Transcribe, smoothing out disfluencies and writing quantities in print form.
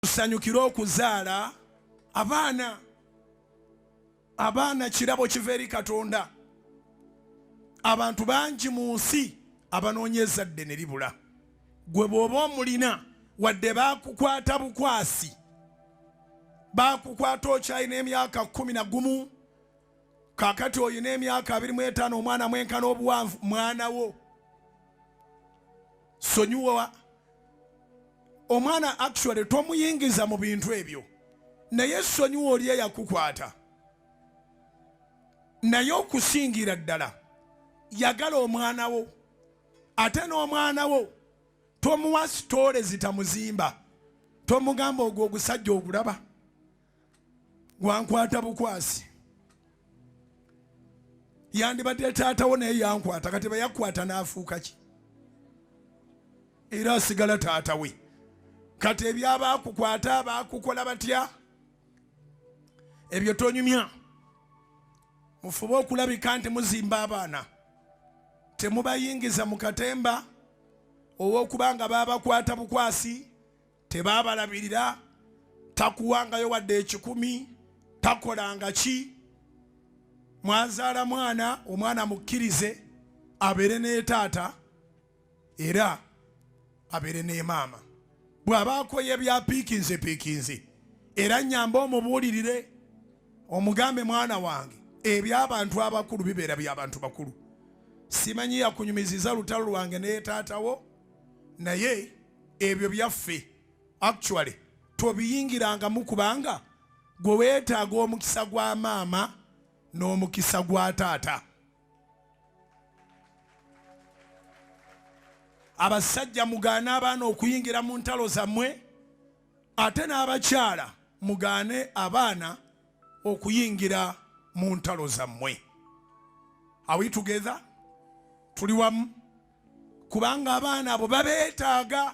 Tusanyukira okuzaala abaana. Abaana kirabo kiva eri Katonda. Abantu bangi mu nsi abanoonya ezzadde ne libula. Gwe bw'oba omulina wadde baakukwata bukwasi, baakukwata okyalina emyaka 11, kaakati oyina emyaka 25, omwana mwenkana obuwanvu, mwana wo sonyiwa. Omwana actually tomuyingiza mu bintu ebyo, naye sonyiwa oli eyakukwata. Naye okusingira ddala yagala omwana wo, ate n'omwana wo tomuwa sitole zitamuzimba. Tomugamba ogwo ogusajja ogulaba gwankwata bukwasi, yandibadde taatawo naye yankwata, kati bayakwata n'afuuka ki? Era asigala taata we. Kati ebyabakukwata bakukola batya? Ebyo tonyumya. Mufube okulabika nti muzimba abaana, temubayingiza mu katemba ow'okubanga babakwata bukwasi, tebabalabirira, takuwangayo wadde 10, takolanga ki. Mwazaala mwana, omwana mukkirize abeere ne taata era abeere ne maama. Bw'abaakoye bya piikinze era nnyamba omubuulirire, omugambe mwana wange eby'abantu abakulu bibeera by'abantu bakulu. Simanyi yakunyumiziza lutalo lwange ne taatawo, naye ebyo byaffe. Actually tobiyingirangamu kubanga gwe weetaaga omukisa gwa maama n'omukisa gwa taata. Abasajja mugaane abaana okuyingira mu ntalo zammwe, ate n'abakyala mugaane abaana okuyingira mu ntalo zammwe. Are we together? Tuli wamu? Kubanga abaana abo babeetaaga.